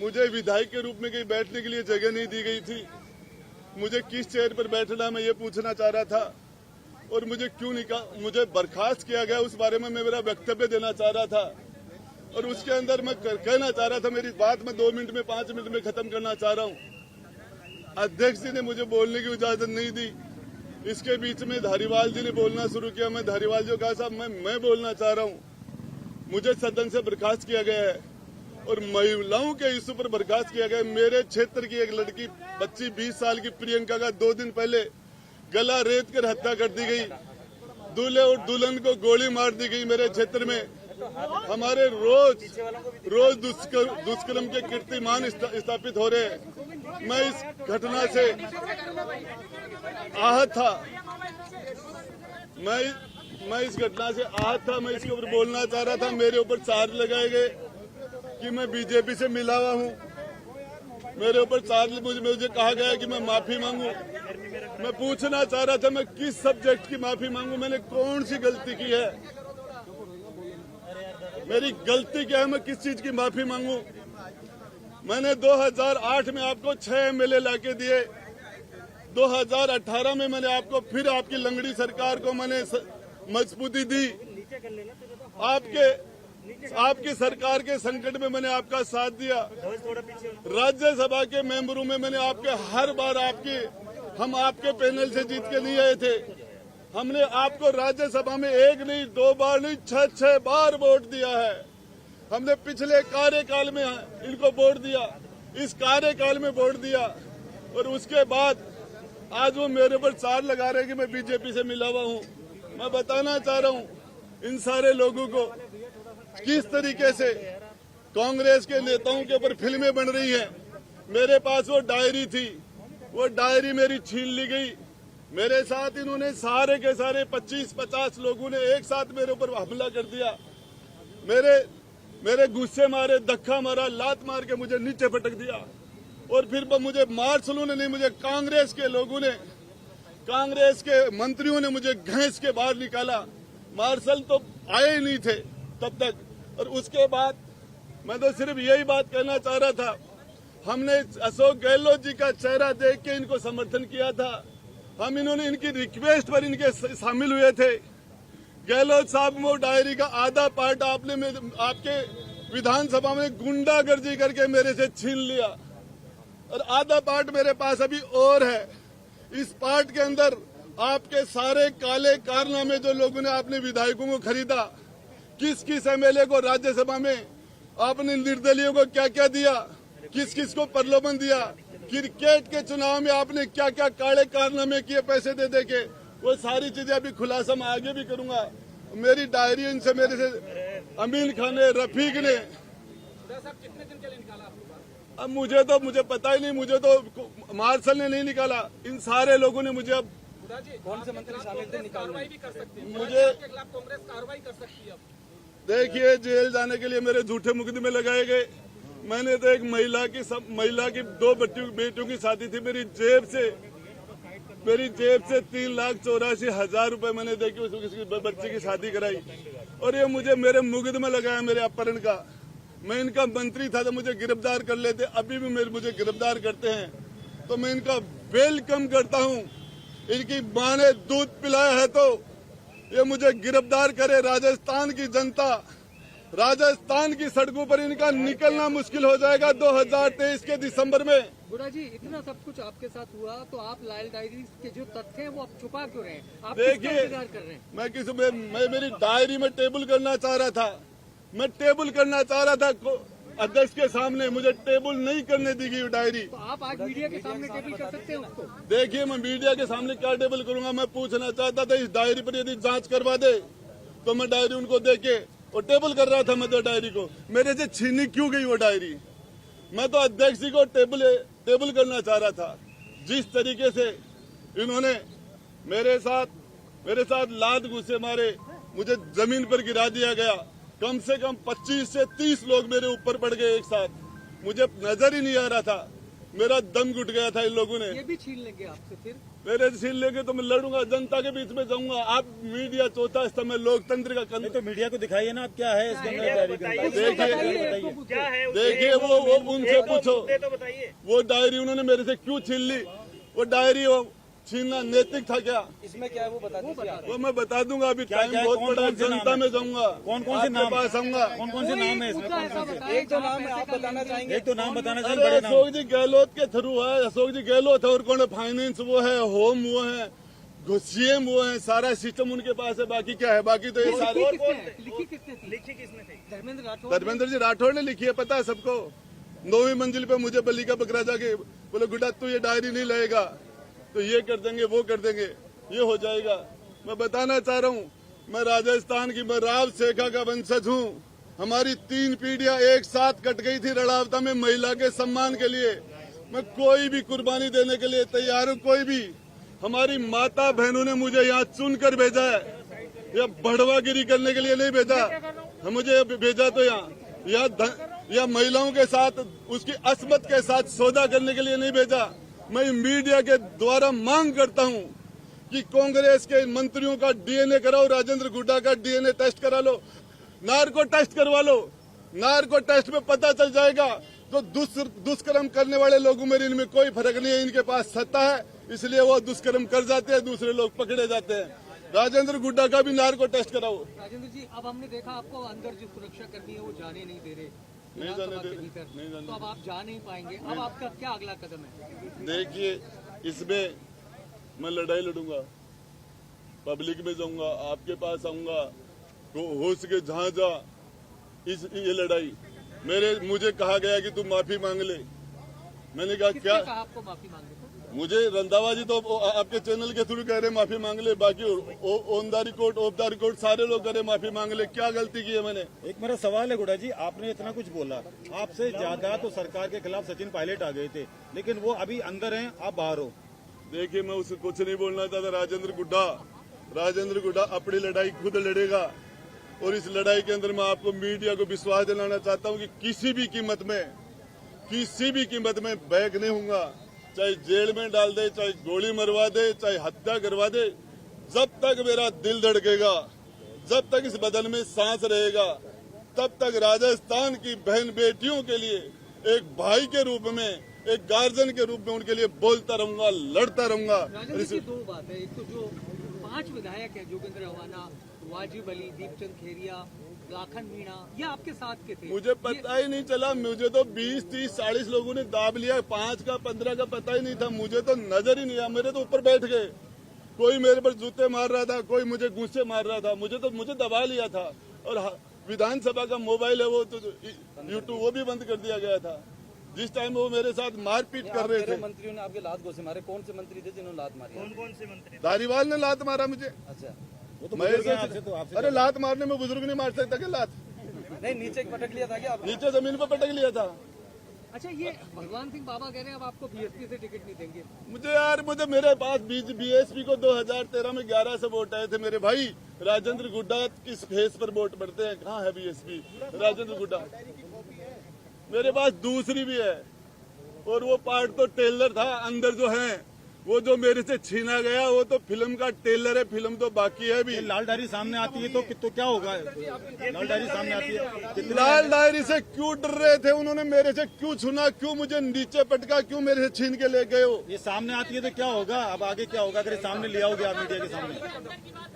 मुझे विधायक के रूप में कहीं बैठने के लिए जगह नहीं दी गई थी। मुझे किस चेयर पर बैठना मैं ये पूछना चाह रहा था और मुझे क्यों मुझे बर्खास्त किया गया उस बारे में मैं मेरा वक्तव्य देना चाह रहा था। और उसके अंदर मैं कहना चाह रहा था, मेरी बात मैं 2 मिनट में 5 मिनट में खत्म करना चाह रहा हूँ। अध्यक्ष जी ने मुझे बोलने की इजाजत नहीं दी। इसके बीच में धारीवाल जी ने बोलना शुरू किया। मैं धारीवाल जी को कहा, साहब मैं बोलना चाह रहा हूँ। मुझे सदन से बर्खास्त किया गया है और महिलाओं के इश्यू पर बर्खास्त किया गया। मेरे क्षेत्र की एक लड़की बच्ची 20 साल की प्रियंका का 2 दिन पहले गला रेत कर हत्या कर दी गई। दूल्हे और दुल्हन को गोली मार दी गई। मेरे क्षेत्र में हमारे रोज दुष्कर्म के कीर्तिमान स्थापित हो रहे हैं। मैं इस घटना से आहत था। मैं इस घटना से आहत था। मैं इसके ऊपर बोलना चाह रहा था। मेरे ऊपर चार्ज लगाए गए कि मैं बीजेपी से मिला हुआ हूँ। मेरे ऊपर चार्ज मुझे कहा गया कि मैं माफी मांगू। मैं पूछना चाह रहा था, मैं किस सब्जेक्ट की माफी मांगू? मैंने कौन सी गलती की है? मेरी गलती क्या है? मैं किस चीज की माफी मांगू? मैंने 2008 में आपको 6 एमएलए लाके दिए। 2018 में मैंने आपको फिर आपकी लंगड़ी सरकार को मैंने मजबूती दी। आपकी सरकार के संकट में मैंने आपका साथ दिया। राज्यसभा के मेंबरों में मैंने आपके हर बार हम आपके पैनल से जीत के नहीं आए थे। हमने आपको राज्यसभा में 1 नहीं 2 बार नहीं 6 बार वोट दिया है। हमने पिछले कार्यकाल में इनको वोट दिया, इस कार्यकाल में वोट दिया और उसके बाद आज वो मेरे ऊपर चार्ज लगा रहे हैं कि मैं बीजेपी से मिला हुआ हूँ। मैं बताना चाह रहा हूँ इन सारे लोगों को किस तरीके से कांग्रेस के नेताओं के ऊपर फिल्में बन रही हैं। मेरे पास वो डायरी थी, वो डायरी मेरी छीन ली गई। मेरे साथ इन्होंने सारे के सारे 25-50 लोगों ने एक साथ मेरे ऊपर हमला कर दिया। मेरे गुस्से मारे, धक्का मारा, लात मार के मुझे नीचे पटक दिया और फिर मुझे मार्शलों ने नहीं, मुझे कांग्रेस के लोगों ने, कांग्रेस के मंत्रियों ने मुझे घसीट के बाहर निकाला। मार्शल तो आए ही नहीं थे तब तक। और उसके बाद मैं तो सिर्फ यही बात कहना चाह रहा था, हमने अशोक गहलोत जी का चेहरा देख के इनको समर्थन किया था। इन्होंने इनकी रिक्वेस्ट पर इनके शामिल हुए थे। गहलोत साहब वो डायरी का आधा पार्ट आपके विधानसभा में गुंडागर्दी करके मेरे से छीन लिया और आधा पार्ट मेरे पास अभी और है। इस पार्ट के अंदर आपके सारे काले कारनामे जो लोगों ने आपने विधायकों को खरीदा, किस किस एमएलए को राज्यसभा में आपने निर्दलीयों को क्या क्या दिया, किस किस को प्रलोभन दिया, क्रिकेट के चुनाव में आपने क्या क्या काले कारनामे किए पैसे दे दे के, वो सारी चीजें अभी खुलासा मैं आगे भी करूंगा। मेरी डायरी इनसे मेरे से अमीन खान ने, रफीक ने, कितने दिन के लिए निकाला? अब मुझे पता ही नहीं, मुझे तो मार्शल ने नहीं निकाला, इन सारे लोगों ने मुझे। अब कौन से मंत्री शामिल थे? कार्रवाई भी कर सकती है मुझे, के खिलाफ कांग्रेस कार्रवाई कर सकती है। देखिए जेल जाने के लिए मेरे झूठे मुकदमे लगाए गए। मैंने तो एक महिला की 2 बेटियों की शादी थी, मेरी जेब से 3,84,000 रुपए मैंने देके उसकी बच्चे की शादी कराई और ये मुझे मेरे मुकदमा लगाया मेरे अपहरण का। मैं इनका मंत्री था तो मुझे गिरफ्तार कर लेते, अभी भी मुझे गिरफ्तार करते हैं तो मैं इनका वेलकम करता हूँ। इनकी मां ने दूध पिलाया है तो ये मुझे गिरफ्तार करे। राजस्थान की जनता, राजस्थान की सड़कों पर इनका निकलना मुश्किल हो जाएगा 2023 के दिसंबर में। बुरा जी, इतना सब कुछ आपके साथ हुआ तो आप लाल डायरी के जो तथ्य हैं वो आप छुपा क्यों रहे हैं? आप देखिए, इंतजार कर रहे हैं? मैं मेरी डायरी में टेबल करना चाह रहा था। मैं टेबल करना चाह रहा था अध्यक्ष के सामने, मुझे टेबल नहीं करने दी गई डायरी। तो आप आज मीडिया के सामने टेबल कर सकते हैं उसको? देखिए, मैं मीडिया के सामने क्या टेबल करूंगा? मैं पूछना चाहता था इस डायरी पर यदि जांच करवा दे तो मैं डायरी उनको देके और टेबल कर रहा था। मैं तो डायरी को मेरे से छीनी क्यों गई वो डायरी? मैं तो अध्यक्ष जी को टेबल करना चाह रहा था। जिस तरीके से इन्होंने मेरे साथ लात घुसे मारे, मुझे जमीन पर गिरा दिया गया। कम से कम 25 से 30 लोग मेरे ऊपर पड़ गए एक साथ। मुझे नजर ही नहीं आ रहा था, मेरा दम घुट गया था इन लोगों ने। ये भी छीन लेंगे आपसे फिर? मेरे से छीन लेंगे तो मैं लड़ूंगा, जनता के बीच में जाऊंगा। आप मीडिया चौथा स्तंभ है लोकतंत्र का नहीं तो मीडिया को दिखाइए ना, आप क्या है इसके अंदर डायरी के अंदर? देखिए क्या है देखिए वो उनसे पूछो, तो बताइए। वो डायरी उन्होंने मेरे से क्यों छीन ली? वो डायरी छीनना नैतिक था क्या? इसमें क्या है वो बता दीजिए। वो मैं बता दूंगा, अभी क्या टाइम क्या है? बहुत कौन- बड़ा है, कौन से नाम जनता है? में जाऊंगा, कौन कौन से आपके नाम पास आऊंगा। कौन कौन से नाम है इसमें? कौन कौन से? एक दो नाम है, आप बताना चाहेंगे? एक तो नाम बताना चाहिए, अरे बड़े नाम। अशोक जी गहलोत के थ्रू है, अशोक जी गहलोत है, और कौन है? फाइनेंस वो है, होम वो है, सीएम वो है, सारा सिस्टम उनके पास है। बाकी क्या है? बाकी तो ये सारे लिखी किसने थी? धर्मेंद्र राठौर। धर्मेंद्र जी राठौड़ ने लिखी है, पता है सबको। 9वीं मंजिल पे मुझे बली का बकरा जाके बोले गुड्डा तू ये डायरी नहीं लाएगा तो ये कर देंगे, वो कर देंगे, ये हो जाएगा। मैं बताना चाह रहा हूँ, मैं राजस्थान की, मैं राव शेखा का वंशज हूँ। हमारी 3 पीढ़ियां एक साथ कट गई थी रड़ावता में महिला के सम्मान के लिए। मैं कोई भी कुर्बानी देने के लिए तैयार हूँ, कोई भी। हमारी माता बहनों ने मुझे यहाँ चुनकर भेजा है, या बढ़वागिरी करने के लिए नहीं भेजा। मुझे भेजा तो यहाँ महिलाओं के साथ, उसकी अस्मत के साथ सौदा करने के लिए नहीं भेजा। मैं मीडिया के द्वारा मांग करता हूँ कि कांग्रेस के मंत्रियों का डीएनए कराओ, राजेंद्र गुड्डा का डीएनए टेस्ट करा लो, नार्को टेस्ट करवा लो। नार्को टेस्ट में पता चल जाएगा तो दुष्कर्म करने वाले लोगों में इनमें कोई फर्क नहीं है। इनके पास सत्ता है, इसलिए वो दुष्कर्म कर जाते हैं, दूसरे लोग पकड़े जाते हैं। राजेंद्र गुड्डा का भी नार्को टेस्ट कराओ। राजेंद्र जी, अब हमने देखा आपको अंदर जो सुरक्षा कर्मी है वो जाने नहीं दे रहे, नहीं जाने विधानसभा दे के रहे, भीतर। नहीं जाने तो अब आप जा नहीं पाएंगे, अब आपका क्या अगला कदम है? देखिए, इसमें मैं लड़ाई लड़ूंगा, पब्लिक में जाऊंगा, आपके पास आऊंगा, तो हो सके जहां जा ये लड़ाई। मुझे कहा गया कि तू माफी मांग ले। मैंने कहा किसने क्या? कहा आपको माफी मांगने को? मुझे रंधावा जी तो आपके चैनल के थ्रू कह रहे माफी मांग ले, बाकी on the record, of the record सारे लोग कह रहे माफी मांग ले। क्या गलती की है मैंने? एक मेरा सवाल है गुड्डा जी, आपने इतना कुछ बोला, आपसे ज्यादा तो सरकार के खिलाफ सचिन पायलट आ गए थे, लेकिन वो अभी अंदर हैं, आप बाहर हो। देखिए, मैं उसे कुछ नहीं बोलना चाहता। राजेंद्र गुड्डा अपनी लड़ाई खुद लड़ेगा, और इस लड़ाई के अंदर मैं आपको मीडिया को विश्वास दिलाना चाहता हूं कि किसी भी कीमत में बैक नहीं होऊंगा। चाहे जेल में डाल दे, चाहे गोली मरवा दे, चाहे हत्या करवा दे, जब तक मेरा दिल धड़केगा, जब तक इस बदन में सांस रहेगा, तब तक राजस्थान की बहन बेटियों के लिए एक भाई के रूप में, एक गार्जियन के रूप में उनके लिए बोलता रहूंगा, लड़ता रहूंगा। राजेंद्र जी, 2 बात है। एक तो जो 5 विधायक है, जोगेंद्र रवाना, वाजिब अली, दीपचंद खेरिया, लाखन मीणा, ये आपके साथ के थे। मुझे पता ही नहीं चला। मुझे तो 20, 30, 40 लोगों ने दाब लिया, 5 का 15 का पता ही नहीं था। मुझे तो नजर ही नहीं आया, मेरे तो ऊपर बैठ गए। कोई मेरे पर जूते मार रहा था, कोई मुझे गुस्से मार रहा था। मुझे दबा लिया था, और विधानसभा का मोबाइल है वो तो यूट्यूब वो भी बंद कर दिया गया था। जिस टाइम वो मेरे साथ मारपीट कर रहे थे। मंत्रियों ने आपके लात घोसे मारे, कौन से मंत्री थे जिन्होंने लात मारी? कौन से मंत्री? धारीवाल ने लात मारा मुझे। अच्छा, वो तो मैं बुजुर्ग हैं आपसे, तो आपसे अरे लात मारने में बुजुर्ग नहीं मार सकता क्या? लात नहीं नीचे पटक लिया था क्या आपने? नीचे जमीन पर पटक लिया था। अच्छा, ये भगवान सिंह बाबा कह रहे हैं अब आपको बीएसपी से टिकट नहीं देंगे। मुझे मेरे पास बीएसपी को 2013 में 11 से वोट आए थे मेरे भाई। राजेंद्र गुड्डा किस फेस पर वोट पड़ते हैं? कहाँ है बीएसपी? राजेंद्र गुड्डा मेरे पास दूसरी भी है, और वो पार्ट तो टेलर था। अंदर जो है वो जो मेरे से छीना गया वो तो फिल्म का टेलर है, फिल्म तो बाकी है भी। ये लाल डायरी सामने आती है तो क्या होगा? लाल डायरी सामने आती है, लाल डायरी से क्यों डर रहे थे? उन्होंने मेरे से क्यों छूना? क्यों मुझे नीचे पटका? क्यों मेरे से छीन के ले गए हो? ये सामने आती है तो क्या होगा? अब आगे क्या होगा अगर ये सामने ले आओगे आप मीडिया के सामने?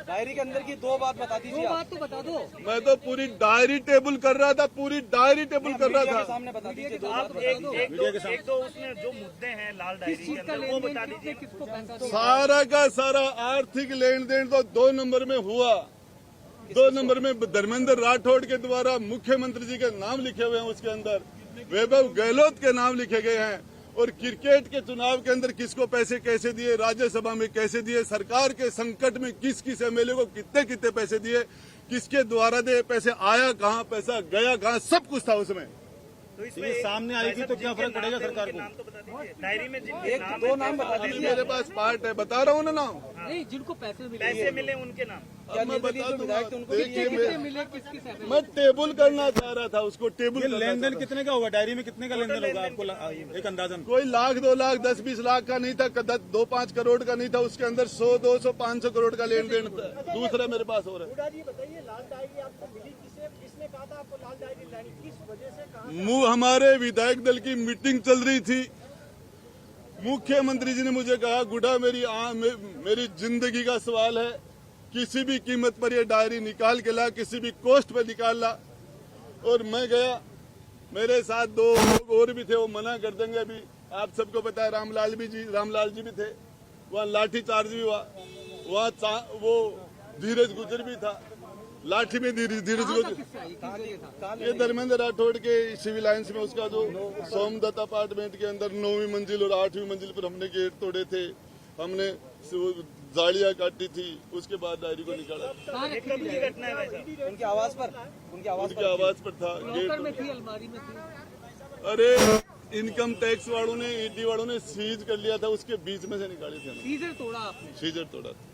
डायरी के अंदर की 2 बात बता 2 दीजिए। बात तो बता दो। मैं तो पूरी डायरी टेबल कर रहा था, पूरी डायरी टेबल कर रहा था। सामने बता दीजिए 2 आप बात। मीडिया के सामने एक दो उसमें जो मुद्दे हैं लाल किस डायरी चीज के का अंदर वो लेन बता देन, दीजिए। किसने किसको पैसा दिया? सारा का सारा आर्थिक लेन देन तो 2 नंबर में हुआ। 2 नंबर में धर्मेंद्र राठौड़ के द्वारा मुख्यमंत्री जी के नाम लिखे हुए हैं, उसके अंदर वैभव गहलोत के नाम लिखे गए हैं। और क्रिकेट के चुनाव के अंदर किसको पैसे कैसे दिए, राज्यसभा में कैसे दिए, सरकार के संकट में किस किस एमएलए को कितने कितने पैसे दिए, किसके द्वारा दे पैसे, आया कहाँ, पैसा गया कहाँ, सब कुछ था उसमें। तो इसमें ये सामने आएगी तो क्या फर्क पड़ेगा सरकार को? नाम तो बता दीजिए, डायरी में जिनके एक नाम दो है, नाम बता अभी दीजिए। मेरे पास पार्ट है, बता रहा हूँ ना नाम। नहीं, जिनको पैसे मिले पैसे मिले उनके नाम। क्या अब मैं निर्दलीय बता जो दूंगा। विधायक थे उनको भी देखिए कितने मिले, किसकी सैलरी? मैं टेबल करना चाह रहा था, उसको टेबल ये करना लेन देन चाह कितने का होगा? डायरी में कितने का लेन देन होगा आपको एक अंदाजन? रहा। कोई लाख 2 लाख 10-20 लाख का नहीं था, 2-5 करोड़ का नहीं था, उसके अंदर 100-200 500 करोड़ का लेन देन दूसरा मेरे पास हो रहा है। जी बताइए, लाल डायरी आपको मिली किसे, किसने कहा था आपको लाल डायरी लानी, किस वजह से कहा? हमारे विधायक दल की मीटिंग चल रही थी, मुख्यमंत्री जी ने मुझे कहा गुड्डा मेरी जिंदगी का सवाल है, किसी भी कीमत पर ये डायरी निकाल के ला, किसी भी कॉस्ट पे निकाल ला। और मैं गया, मेरे साथ 2 लोग और भी थे, वो मना कर देंगे। अभी आप सबको पता है रामलाल जी भी थे, वहाँ लाठी चार्ज भी हुआ, वहाँ वो धीरज गुजर भी था, लाठी में धीरज गुजर। किससे आई, किस जगह था? ये धर्मेंद्र राठौड़ के सिविल लाइन्स में उसका जो सोमदत्त अपार्टमेंट के अंदर 9वीं मंजिल और 8वीं मंजिल पर हमने गेट तोड़े थे, हमने जालियां काटी थी, उसके बाद डायरी को निकाला। कहाँ ये रखी कब थी की डायरी? घटना है भाई साहब? उनकी आवाज पर उनकी आवाज पर था लॉकर में गेट। थी, अलमारी में थी? अरे इनकम टैक्स वालों ने, ईडी वालों ने सीज कर लिया था, उसके बीच में से निकाली थी हमने। सीजर तोड़ा आपने? सीजर तोड़ा था।